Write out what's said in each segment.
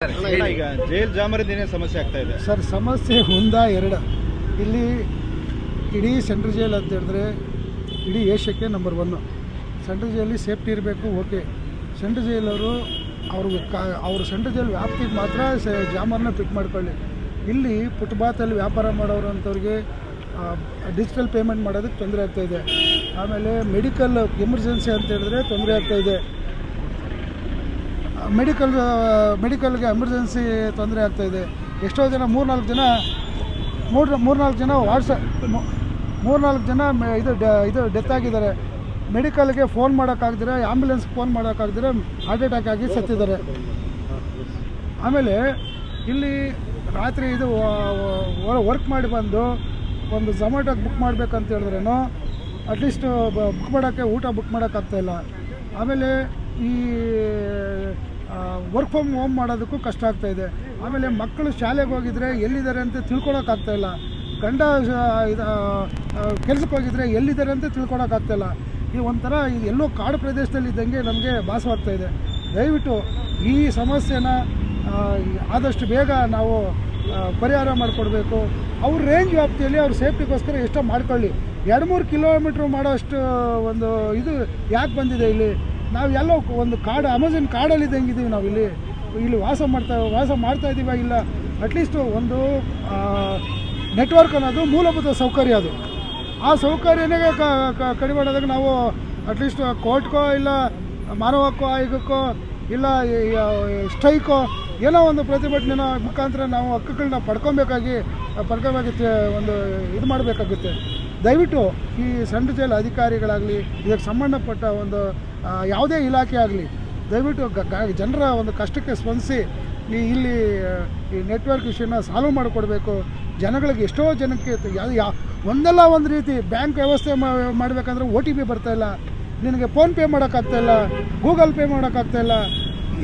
ಈಗ ಜೈಲ್ ಜಾಮರದಿಂದ ಸಮಸ್ಯೆ ಆಗ್ತಾ ಇದೆ ಸರ್. ಸಮಸ್ಯೆ ಎರಡು ಇಲ್ಲಿ ಇಡೀ ಸೆಂಟ್ರಲ್ ಜೈಲ್ ಅಂತ ಹೇಳಿದ್ರೆ ಇಡೀ ಏಷ್ಯಾಕ್ಕೆ ನಂಬರ್ 1. ಸೆಂಟ್ರಲ್ ಜೈಲಲ್ಲಿ ಸೇಫ್ಟಿ ಇರಬೇಕು, ಓಕೆ. ಸೆಂಟ್ರಲ್ ಜೈಲವರು ಅವರು ಸೆಂಟ್ರಲ್ ಜೈಲ್ ವ್ಯಾಪ್ತಿಗೆ ಮಾತ್ರ ಜಾಮರ್ನ ಫಿಟ್ ಮಾಡ್ಕೊಳ್ಳಿ. ಇಲ್ಲಿ ಫುಟ್ಪಾತಲ್ಲಿ ವ್ಯಾಪಾರ ಮಾಡೋರು ಅಂಥವ್ರಿಗೆ ಡಿಜಿಟಲ್ ಪೇಮೆಂಟ್ ಮಾಡೋದಕ್ಕೆ ತೊಂದರೆ ಆಗ್ತಾಯಿದೆ. ಆಮೇಲೆ ಮೆಡಿಕಲ್ ಎಮರ್ಜೆನ್ಸಿ ಅಂತ ಹೇಳಿದ್ರೆ ತೊಂದರೆ ಆಗ್ತಾಯಿದೆ. ಮೆಡಿಕಲ್ಗೆ ಎಮರ್ಜೆನ್ಸಿ ತೊಂದರೆ ಆಗ್ತಾಯಿದೆ. ಎಷ್ಟೋ ಜನ ಮೂರ್ನಾಲ್ಕು ಜನ ಇದು ಡೆತ್ ಆಗಿದ್ದಾರೆ. ಮೆಡಿಕಲ್ಗೆ ಫೋನ್ ಮಾಡೋಕ್ಕಾಗ್ದಿರ, ಆ್ಯಂಬುಲೆನ್ಸ್ಗೆ ಫೋನ್ ಮಾಡೋಕ್ಕಾಗ್ದಿರ ಹಾರ್ಟ್ ಅಟ್ಯಾಕ್ ಆಗಿ ಸತ್ತಿದ್ದಾರೆ. ಆಮೇಲೆ ಇಲ್ಲಿ ರಾತ್ರಿ ಇದು ವರ್ಕ್ ಮಾಡಿ ಬಂದು ಒಂದು ಝೊಮ್ಯಾಟೋಗೆ ಬುಕ್ ಮಾಡಬೇಕಂತ ಹೇಳಿದ್ರೇನು ಅಟ್ಲೀಸ್ಟ್ ಬುಕ್ ಮಾಡೋಕ್ಕೆ ಊಟ ಬುಕ್ ಮಾಡೋಕ್ಕಾಗ್ತಾಯಿಲ್ಲ. ಆಮೇಲೆ ಈ ವರ್ಕ್ ಫ್ರಮ್ ಹೋಮ್ ಮಾಡೋದಕ್ಕೂ ಕಷ್ಟ ಆಗ್ತಾಯಿದೆ. ಆಮೇಲೆ ಮಕ್ಕಳು ಶಾಲೆಗೆ ಹೋಗಿದ್ರೆ ಎಲ್ಲಿದ್ದಾರೆ ಅಂತ ತಿಳ್ಕೊಳಕ್ಕಾಗ್ತಾಯಿಲ್ಲ. ಗಂಡ ಕೆಲಸಕ್ಕೆ ಹೋಗಿದ್ರೆ ಎಲ್ಲಿದ್ದಾರೆ ಅಂತ ತಿಳ್ಕೊಳಕ್ಕಾಗ್ತಾಯಿಲ್ಲ. ಈ ಒಂಥರ ಎಲ್ಲೋ ಕಾಡು ಪ್ರದೇಶದಲ್ಲಿ ಇದ್ದಂಗೆ ನಮಗೆ ಭಾಸವಾಗ್ತಾಯಿದೆ. ದಯವಿಟ್ಟು ಈ ಸಮಸ್ಯೆನ ಆದಷ್ಟು ಬೇಗ ನಾವು ಪರಿಹಾರ ಮಾಡಿಕೊಡ್ಬೇಕು. ಅವ್ರ ರೇಂಜ್ ವ್ಯಾಪ್ತಿಯಲ್ಲಿ ಅವ್ರ ಸೇಫ್ಟಿಗೋಸ್ಕರ ಎಷ್ಟೋ ಮಾಡ್ಕೊಳ್ಳಿ. 2-3 ಕಿಲೋಮೀಟ್ರ್ ಮಾಡೋಷ್ಟು ಒಂದು ಇದು ಯಾಕೆ ಬಂದಿದೆ ಇಲ್ಲಿ? ನಾವು ಎಲ್ಲೋ ಒಂದು ಕಾಡು, ಅಮೆಝಾನ್ ಕಾಡಲ್ಲಿ ಇದ್ದಂಗಿದ್ದೀವಿ ನಾವು. ಇಲ್ಲಿ ವಾಸ ಮಾಡ್ತಾ ಇದ್ದೀವ? ಇಲ್ಲ. ಅಟ್ಲೀಸ್ಟ್ ಒಂದು ನೆಟ್ವರ್ಕ್ ಅನ್ನೋದು ಮೂಲಭೂತ ಸೌಕರ್ಯ. ಅದು ಆ ಸೌಕರ್ಯನೇ ಕಡಿಮೆ ಮಾಡೋದಾಗ ನಾವು ಅಟ್ಲೀಸ್ಟ್ ಕೋರ್ಟ್ಗೋ ಇಲ್ಲ ಮಾನವ ಹಕ್ಕು ಆಯೋಗಕ್ಕೋ ಇಲ್ಲ ಸ್ಟ್ರೈಕೋ ಏನೋ ಒಂದು ಪ್ರತಿಭಟನೆ ಮುಖಾಂತರ ನಾವು ಹಕ್ಕುಗಳನ್ನ ಪಡ್ಕೊಬೇಕಾಗಿ ಒಂದು ಇದು ಮಾಡಬೇಕಾಗುತ್ತೆ. ದಯವಿಟ್ಟು ಈ ಸೆಂಟ್ರಲ್ ಜೈಲ್ ಅಧಿಕಾರಿಗಳಾಗಲಿ, ಇದಕ್ಕೆ ಸಂಬಂಧಪಟ್ಟ ಒಂದು ಯಾವುದೇ ಇಲಾಖೆ ಆಗಲಿ, ದಯವಿಟ್ಟು ಜನರ ಒಂದು ಕಷ್ಟಕ್ಕೆ ಸ್ಪಂದಿಸಿ ಇಲ್ಲಿ ಈ ನೆಟ್ವರ್ಕ್ ವಿಷಯನ ಸಾಲ್ವ್ ಮಾಡಿಕೊಡ್ಬೇಕು. ಜನಗಳಿಗೆ ಎಷ್ಟೋ ಜನಕ್ಕೆ ಒಂದಲ್ಲ ಒಂದು ರೀತಿ ಬ್ಯಾಂಕ್ ವ್ಯವಸ್ಥೆ ಮಾಡಬೇಕಂದ್ರೆ OTP ಬರ್ತಾಯಿಲ್ಲ, ನಿನಗೆ ಫೋನ್ಪೇ ಮಾಡೋಕ್ಕಾಗ್ತಾಯಿಲ್ಲ, ಗೂಗಲ್ ಪೇ ಮಾಡೋಕ್ಕಾಗ್ತಾಯಿಲ್ಲ.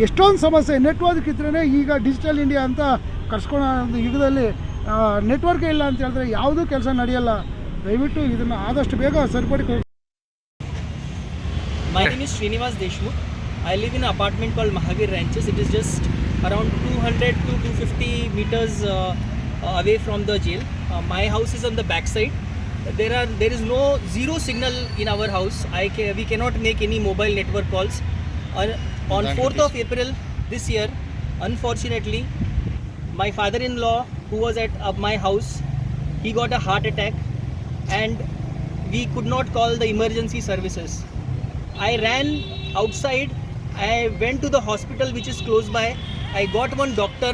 ಎಷ್ಟೊಂದು ಸಮಸ್ಯೆ. ನೆಟ್ವರ್ಕ್ ಇದ್ರೇ ಈಗ ಡಿಜಿಟಲ್ ಇಂಡಿಯಾ ಅಂತ ಕರ್ಸ್ಕೊಳ್ಳೋ ಒಂದು ಯುಗದಲ್ಲಿ ನೆಟ್ವರ್ಕೇ ಇಲ್ಲ ಅಂತ ಹೇಳಿದ್ರೆ ಯಾವುದೂ ಕೆಲಸ ನಡೆಯಲ್ಲ. ದಯವಿಟ್ಟು ಇದನ್ನು ಆದಷ್ಟು ಬೇಗ ಸರಿಪಡಿಸಿ. My name is Srinivas Deshmukh. I live in an apartment called Mahavir Ranches. It is just around 200 to 250 meters away from the jail. My house is on the back side. There is zero signal in our house. We cannot make any mobile network calls. On 4th of April this year, unfortunately, my father-in-law, who was at my house, he got a heart attack, and we could not call the emergency services. I ran outside. I went to the hospital which is close by. I got one doctor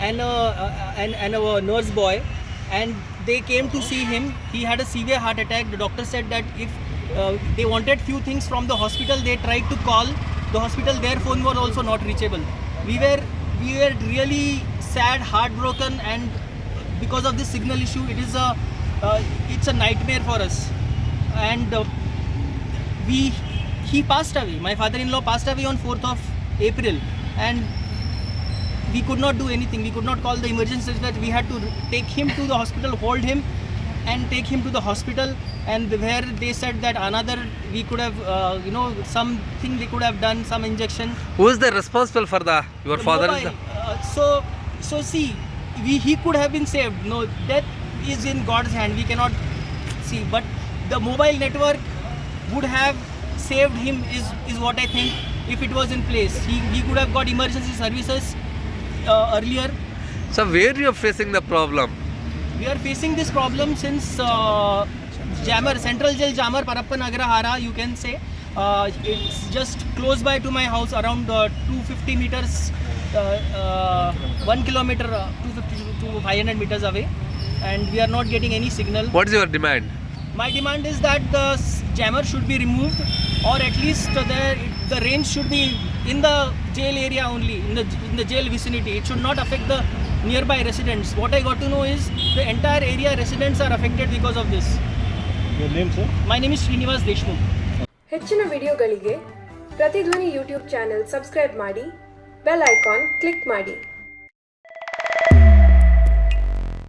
and a nurse boy, and they came to see him. He had a severe heart attack. The doctor said that if they wanted few things from the hospital, they tried to call the hospital. Their phone was also not reachable. We were really sad, heartbroken, and because of this signal issue, it's a nightmare for us. And he passed away. My father-in-law passed away on 4th of April, and we could not do anything. We could not call the emergency service. We had to take him to the hospital, hold him and take him to the hospital, and where they said that we could have something they could have done, some injection. Who is the responsible for your father? So see, he could have been saved. No, death is in God's hand. We cannot see, but the mobile network would have saved him is what I think. If it was in place, he could have got emergency services earlier. So where you are facing the problem? We are facing this problem since Central Jail Jamar Parappanagara Hara, you can say. It's just close by to my house, around 250 meters, 1 kilometer, 250 to 500 meters away, and we are not getting any signal. What is your demand? My demand is that the jammer should be removed, or at least the range should be in the jail area only, in the jail vicinity. It should not affect the nearby residents. What I got to know is the entire area residents are affected because of this. Your name, sir? My name is Srinivas Deshmukh. ಹೆಚ್ಚಿನ ವಿಡಿಯೋಗಳಿಗೆ ಪ್ರತಿಧ್ವನಿ YouTube channel subscribe ಮಾಡಿ, bell icon click ಮಾಡಿ.